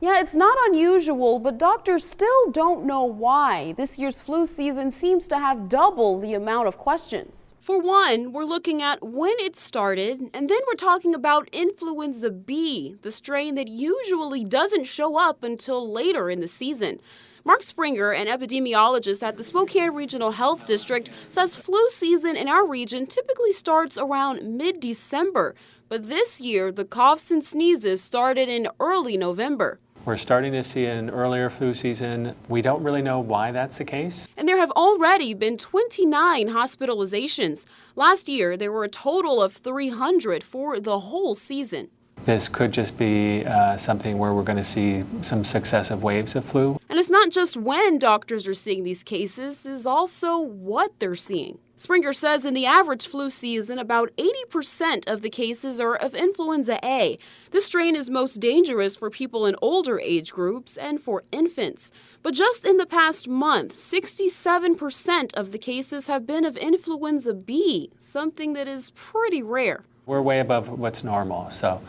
Yeah, it's not unusual, but doctors still don't know why. This year's flu season seems to have double the amount of questions. For one, we're looking at when it started, and then we're talking about influenza B, the strain that usually doesn't show up until later in the season. Mark Springer, an epidemiologist at the Spokane Regional Health District, says flu season in our region typically starts around mid-December. But this year, the coughs and sneezes started in early November. We're starting to see an earlier flu season. We don't really know why that's the case. And there have already been 29 hospitalizations. Last year, there were a total of 300 for the whole season. This could just be something where we're going to see some successive waves of flu. And it's not just when doctors are seeing these cases, it's also what they're seeing. Springer says in the average flu season, about 80% of the cases are of influenza A. This strain is most dangerous for people in older age groups and for infants. But just in the past month, 67% of the cases have been of influenza B, something that is pretty rare. We're way above what's normal, so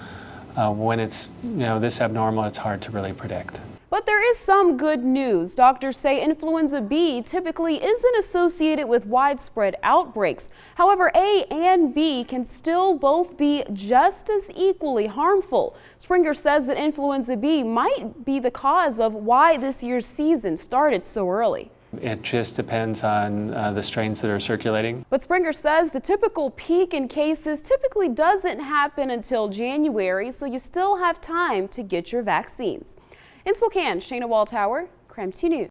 when it's this abnormal, it's hard to really predict. But there is some good news. Doctors say influenza B typically isn't associated with widespread outbreaks. However, A and B can still both be just as equally harmful. Springer says that influenza B might be the cause of why this year's season started so early. It just depends on the strains that are circulating. But Springer says the typical peak in cases typically doesn't happen until January, so you still have time to get your vaccines. In Spokane, Shayna Waldhauer, KREM 2 News.